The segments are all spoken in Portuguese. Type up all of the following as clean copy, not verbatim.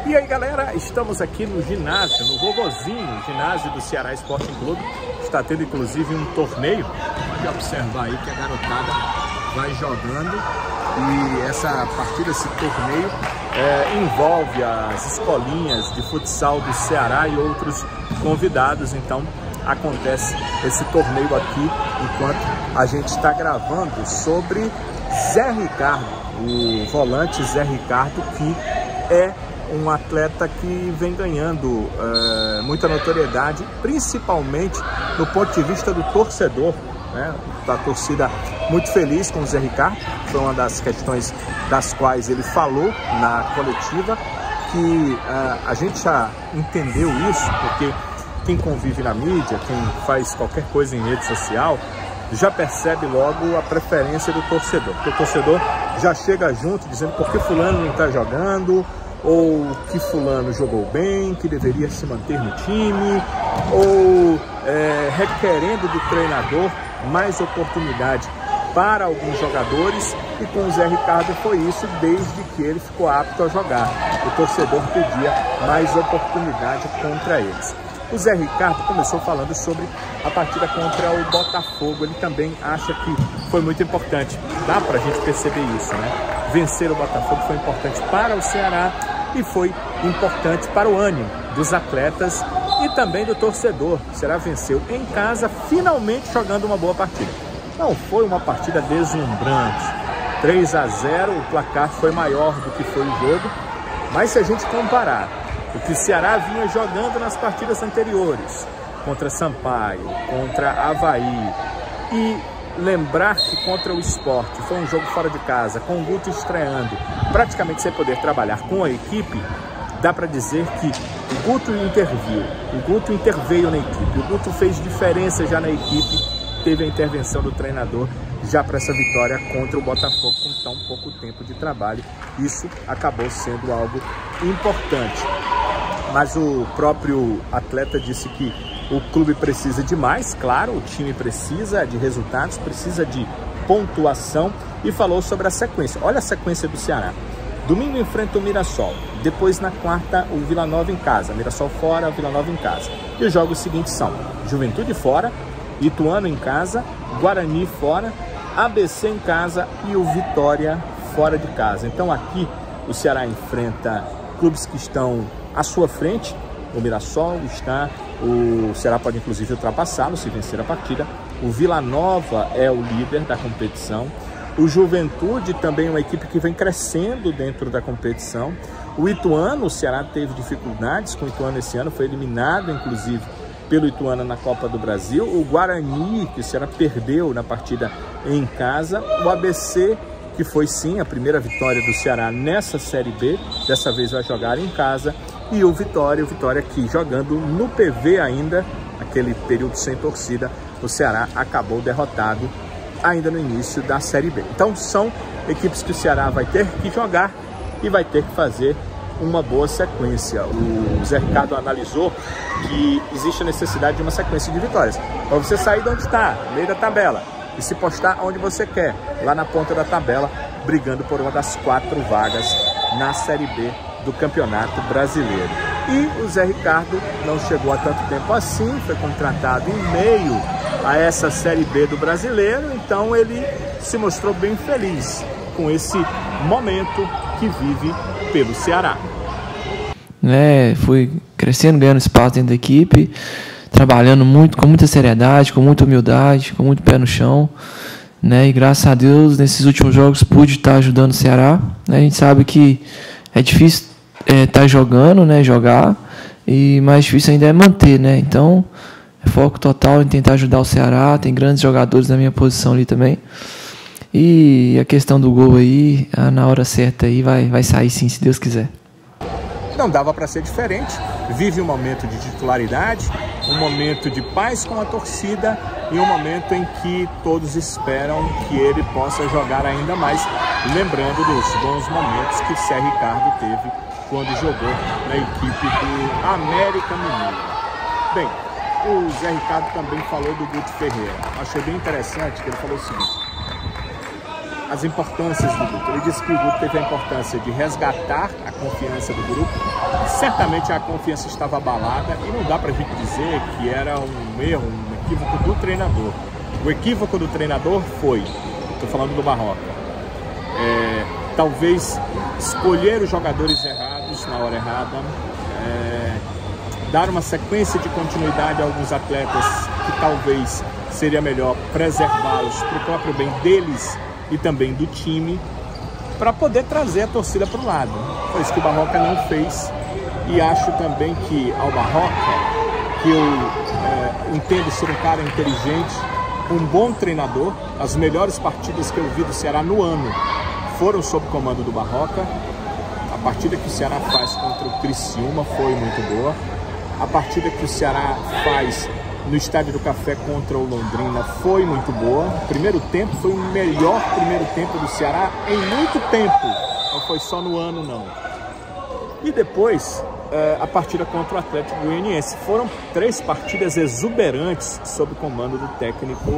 E aí galera, estamos aqui no ginásio, no Vovozinho, ginásio do Ceará Sporting Clube. Está tendo inclusive um torneio. Pode observar aí que a garotada vai jogando. E essa partida, esse torneio, envolve as escolinhas de futsal do Ceará e outros convidados. Então acontece esse torneio aqui enquanto a gente está gravando sobre Zé Ricardo, o volante Zé Ricardo, que é um atleta que vem ganhando muita notoriedade, principalmente do ponto de vista do torcedor, né? A torcida muito feliz com o Zé Ricardo. Foi uma das questões das quais ele falou na coletiva, que a gente já entendeu isso, porque quem convive na mídia, quem faz qualquer coisa em rede social, já percebe logo a preferência do torcedor. Porque o torcedor já chega junto dizendo por que fulano não está jogando, ou que fulano jogou bem, que deveria se manter no time, ou requerendo do treinador mais oportunidade para alguns jogadores. E com o Zé Ricardo foi isso desde que ele ficou apto a jogar. O torcedor pedia mais oportunidade contra eles. O Zé Ricardo começou falando sobre a partida contra o Botafogo. Ele também acha que foi muito importante. Dá para a gente perceber isso, né? Vencer o Botafogo foi importante para o Ceará e foi importante para o ânimo dos atletas e também do torcedor. O Ceará venceu em casa, finalmente jogando uma boa partida. Não foi uma partida deslumbrante. 3-0, o placar foi maior do que foi o jogo. Mas se a gente comparar o que o Ceará vinha jogando nas partidas anteriores, contra Sampaio, contra Avaí, e lembrar que contra o Sport foi um jogo fora de casa, com o Guto estreando, praticamente sem poder trabalhar com a equipe, dá para dizer que o Guto interviu, o Guto interveio na equipe, o Guto fez diferença já na equipe, teve a intervenção do treinador já para essa vitória contra o Botafogo com tão pouco tempo de trabalho. Isso acabou sendo algo importante. Mas o próprio atleta disse que o clube precisa de mais, claro, o time precisa de resultados, precisa de pontuação, e falou sobre a sequência. Olha a sequência do Ceará. Domingo enfrenta o Mirassol, depois na quarta o Vila Nova em casa, Mirassol fora, Vila Nova em casa. E os jogos seguintes são Juventude fora, Ituano em casa, Guarani fora, ABC em casa e o Vitória fora de casa. Então aqui o Ceará enfrenta clubes que estão à sua frente. O Mirassol está, o Ceará pode inclusive ultrapassá-lo se vencer a partida. O Vila Nova é o líder da competição. O Juventude também é uma equipe que vem crescendo dentro da competição. O Ituano, o Ceará teve dificuldades com o Ituano esse ano, foi eliminado inclusive pelo Ituano na Copa do Brasil. O Guarani, que o Ceará perdeu na partida em casa. O ABC, que foi sim a primeira vitória do Ceará nessa Série B, dessa vez vai jogar em casa. E o Vitória que jogando no PV ainda, aquele período sem torcida, o Ceará acabou derrotado ainda no início da Série B. Então são equipes que o Ceará vai ter que jogar e vai ter que fazer uma boa sequência. O Zé Ricardo analisou que existe a necessidade de uma sequência de vitórias. Para você sair de onde está, no meio da tabela, e se postar onde você quer, lá na ponta da tabela, brigando por uma das 4 vagas na Série B do Campeonato Brasileiro. E o Zé Ricardo não chegou há tanto tempo assim, foi contratado em meio a essa Série B do Brasileiro, então ele se mostrou bem feliz com esse momento que vive pelo Ceará. Fui crescendo, ganhando espaço dentro da equipe, trabalhando muito, com muita seriedade, com muita humildade, com muito pé no chão, né? E graças a Deus, nesses últimos jogos pude estar ajudando o Ceará, né? A gente sabe que é difícil estar jogando, né? Jogar, e mais difícil ainda é manter, né? Então, é foco total em tentar ajudar o Ceará. Tem grandes jogadores na minha posição ali também. E a questão do gol aí, na hora certa aí, vai sair sim, se Deus quiser. Não dava para ser diferente. Vive um momento de titularidade, um momento de paz com a torcida e um momento em que todos esperam que ele possa jogar ainda mais, lembrando dos bons momentos que o Zé Ricardo teve quando jogou na equipe do América Mineiro. Bem, o Zé Ricardo também falou do Guto Ferreira. Achei bem interessante que ele falou o seguinte: as importâncias do Guto. Ele disse que o Guto teve a importância de resgatar a confiança do grupo. Certamente a confiança estava abalada e não dá para a gente dizer que era um erro, um equívoco do treinador. O equívoco do treinador foi, estou falando do Barroca, talvez escolher os jogadores errados na hora errada, dar uma sequência de continuidade a alguns atletas que talvez seria melhor preservá-los para o próprio bem deles e também do time, para poder trazer a torcida para o lado. Foi isso que o Barroca não fez, e acho também que ao Barroca, que eu entendo ser um cara inteligente, um bom treinador, as melhores partidas que eu vi do Ceará no ano foram sob comando do Barroca. A partida que o Ceará faz contra o Criciúma foi muito boa. A partida que o Ceará faz no Estádio do Café contra o Londrina foi muito boa. O primeiro tempo foi o melhor primeiro tempo do Ceará em muito tempo. Não foi só no ano, não. E depois, a partida contra o Atlético Goianiense. Foram 3 partidas exuberantes sob o comando do técnico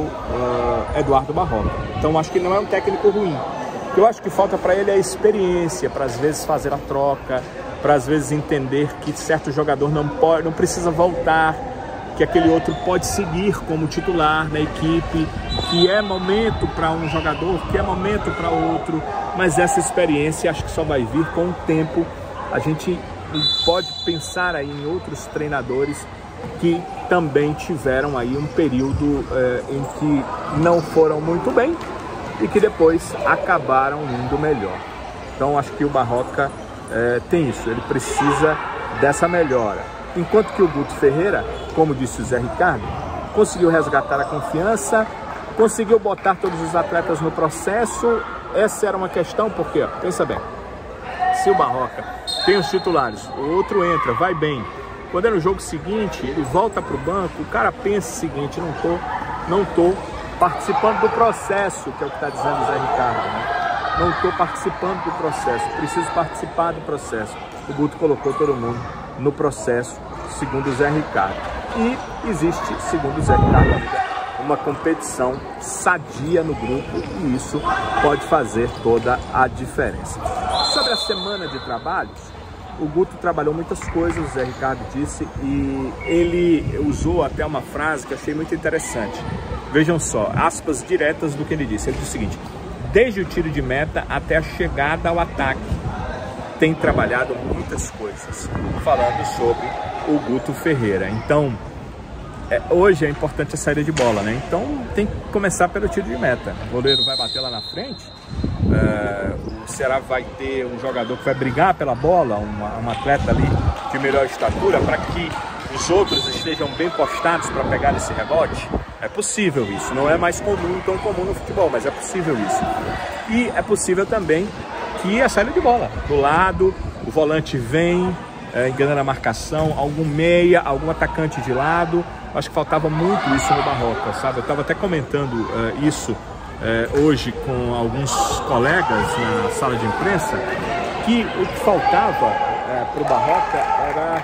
Eduardo Barroca. Então, acho que ele não é um técnico ruim. O que eu acho que falta para ele é experiência, para às vezes fazer a troca, para às vezes entender que certo jogador não precisa voltar, que aquele outro pode seguir como titular na equipe, que é momento para um jogador, que é momento para outro, mas essa experiência acho que só vai vir com o tempo. A gente pode pensar aí em outros treinadores que também tiveram aí um período em que não foram muito bem e que depois acabaram indo melhor. Então acho que o Barroca tem isso, ele precisa dessa melhora. Enquanto que o Guto Ferreira, como disse o Zé Ricardo, conseguiu resgatar a confiança, conseguiu botar todos os atletas no processo. Essa era uma questão, porque, ó, pensa bem, se o Barroca tem os titulares, o outro entra, vai bem, quando é no jogo seguinte, ele volta para o banco, o cara pensa o seguinte: não tô participando do processo, que é o que está dizendo o Zé Ricardo, né? Não estou participando do processo, preciso participar do processo. O Guto colocou todo mundo no processo, segundo o Zé Ricardo. E existe, segundo o Zé Ricardo, uma competição sadia no grupo, e isso pode fazer toda a diferença. Sobre a semana de trabalhos, o Guto trabalhou muitas coisas, o Zé Ricardo disse, e ele usou até uma frase que eu achei muito interessante. Vejam só, aspas diretas do que ele disse. Ele disse o seguinte: desde o tiro de meta até a chegada ao ataque, tem trabalhado muitas coisas, falando sobre o Guto Ferreira. Então, hoje é importante a saída de bola, né? Então tem que começar pelo tiro de meta. O goleiro vai bater lá na frente, o Ceará vai ter um jogador que vai brigar pela bola, um atleta ali de melhor estatura, para que os outros estejam bem postados para pegar esse rebote. É possível isso, não é mais comum, tão comum no futebol, mas é possível isso. E é possível também que a saída de bola, do lado, o volante vem, enganando a marcação, algum meia, algum atacante de lado. Acho que faltava muito isso no Barroca, sabe? Eu estava até comentando isso hoje com alguns colegas na sala de imprensa, que o que faltava para o Barroca era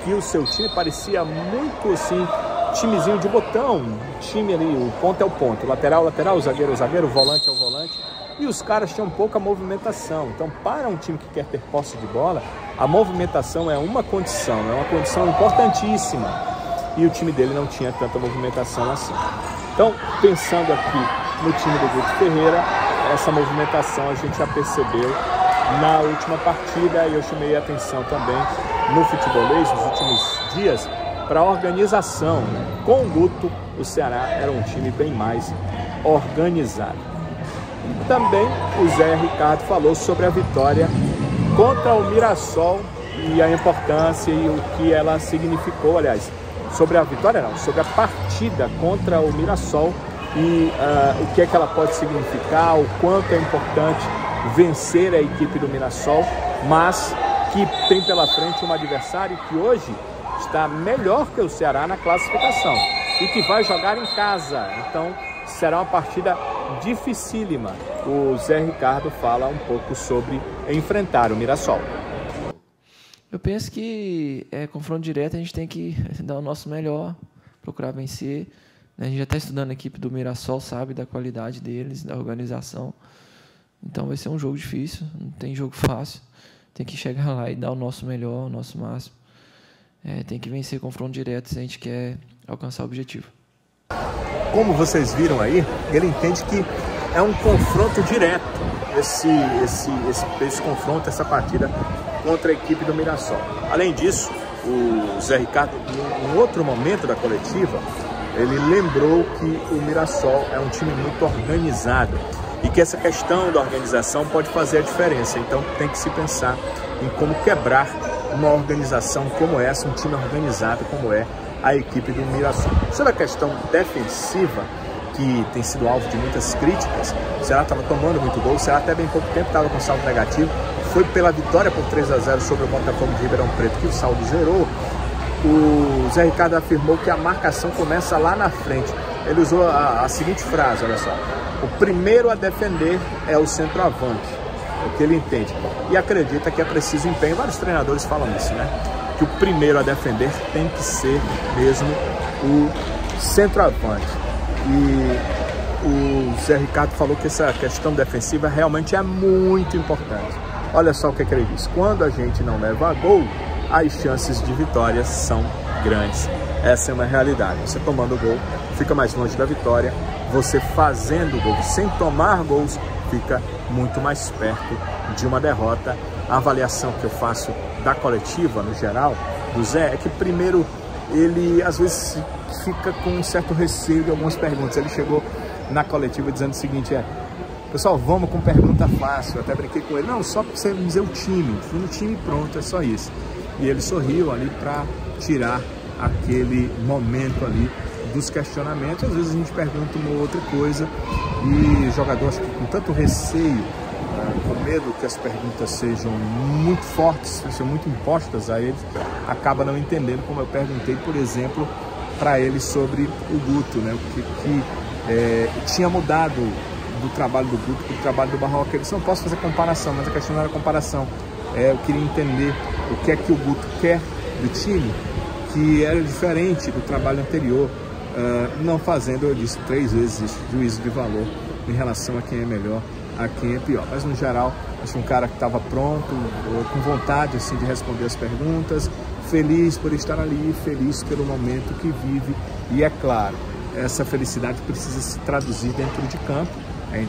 que o seu time parecia muito assim, timezinho de botão, time ali, o ponto é o ponto, lateral, lateral, o zagueiro, o volante é o volante, e os caras tinham pouca movimentação. Então, para um time que quer ter posse de bola, a movimentação é uma condição importantíssima, e o time dele não tinha tanta movimentação assim. Então, pensando aqui no time do Guto Ferreira, essa movimentação a gente já percebeu na última partida, e eu chamei a atenção também no futebolês nos últimos dias para a organização. Com o Guto, o Ceará era um time bem mais organizado. Também o Zé Ricardo falou sobre a vitória contra o Mirassol e a importância e o que ela significou, aliás, sobre a vitória não, sobre a partida contra o Mirassol e o que é que ela pode significar, o quanto é importante vencer a equipe do Mirassol, mas que tem pela frente um adversário que hoje está melhor que o Ceará na classificação e que vai jogar em casa. Então será uma partida dificílima. O Zé Ricardo fala um pouco sobre enfrentar o Mirassol. Eu penso que confronto direto a gente tem que dar o nosso melhor, procurar vencer, A gente já está estudando a equipe do Mirassol, sabe da qualidade deles, da organização. Então vai ser um jogo difícil, não tem jogo fácil. Tem que chegar lá e dar o nosso melhor, o nosso máximo. Tem que vencer confronto direto se a gente quer alcançar o objetivo. Como vocês viram aí, ele entende que é um confronto direto, esse confronto, essa partida contra a equipe do Mirassol. Além disso, o Zé Ricardo, em outro momento da coletiva, ele lembrou que o Mirassol é um time muito organizado e que essa questão da organização pode fazer a diferença. Então tem que se pensar em como quebrar uma organização como essa, um time organizado como é a equipe do Mirassol. Sobre a questão defensiva, que tem sido alvo de muitas críticas, o Ceará estava tomando muito gol, o Ceará até bem pouco tempo estava com saldo negativo, foi pela vitória por 3-0 sobre o Botafogo de Ribeirão Preto que o saldo zerou. O Zé Ricardo afirmou que a marcação começa lá na frente. Ele usou a seguinte frase, olha só: o primeiro a defender é o centroavante, o que ele entende, e acredita que é preciso empenho. Vários treinadores falam isso, né? Que o primeiro a defender tem que ser mesmo o centroavante. E o Zé Ricardo falou que essa questão defensiva realmente é muito importante. Olha só o que ele disse: quando a gente não leva a gol, as chances de vitória são grandes. Essa é uma realidade. Você tomando gol, fica mais longe da vitória. Você fazendo gol, sem tomar gols, fica muito mais perto de uma derrota. A avaliação que eu faço da coletiva, no geral, do Zé, é que primeiro ele às vezes fica com um certo receio de algumas perguntas. Ele chegou na coletiva dizendo o seguinte: pessoal, vamos com pergunta fácil. Eu até brinquei com ele: não, só para você dizer o time, fui no time, pronto, é só isso. E ele sorriu ali para tirar aquele momento ali dos questionamentos. Às vezes a gente pergunta uma outra coisa e o jogador, acho que com tanto receio, com medo que as perguntas sejam muito fortes, sejam muito impostas a ele, acaba não entendendo. Como eu perguntei, por exemplo, para ele sobre o Guto, né? O que tinha mudado do trabalho do Guto para o trabalho do Barroca. Eu disse: não posso fazer comparação, mas a questão não era comparação. Eu queria entender o que é que o Guto quer do time, que era diferente do trabalho anterior, não fazendo, eu disse 3 vezes isso, juízo de valor em relação a quem é melhor, a quem é pior. Mas no geral, acho um cara que estava pronto, com vontade assim, de responder as perguntas, feliz por estar ali, feliz pelo momento que vive. E é claro, essa felicidade precisa se traduzir dentro de campo.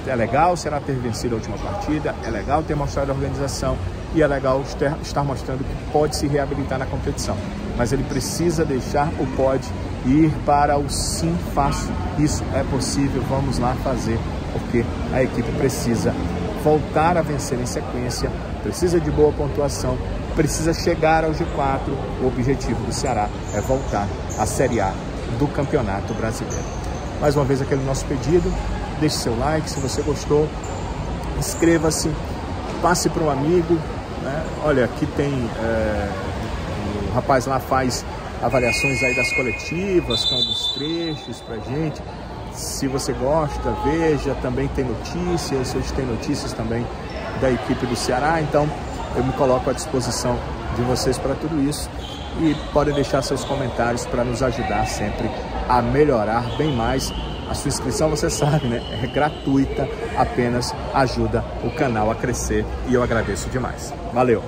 É legal o Ceará ter vencido a última partida, é legal ter mostrado a organização e é legal estar mostrando que pode se reabilitar na competição. Mas ele precisa deixar o pode e ir para o sim, faço, isso é possível, vamos lá fazer, porque a equipe precisa voltar a vencer em sequência, precisa de boa pontuação, precisa chegar ao G4. O objetivo do Ceará é voltar à Série A do Campeonato Brasileiro. Mais uma vez aquele nosso pedido: deixe seu like se você gostou, inscreva-se, passe para um amigo, né? Olha, aqui tem o rapaz lá faz avaliações aí das coletivas com alguns trechos pra gente. Se você gosta, veja, também tem notícias, hoje tem notícias também da equipe do Ceará, então eu me coloco à disposição de vocês para tudo isso. E podem deixar seus comentários para nos ajudar sempre a melhorar bem mais. A sua inscrição, você sabe, né? É gratuita, apenas ajuda o canal a crescer e eu agradeço demais. Valeu!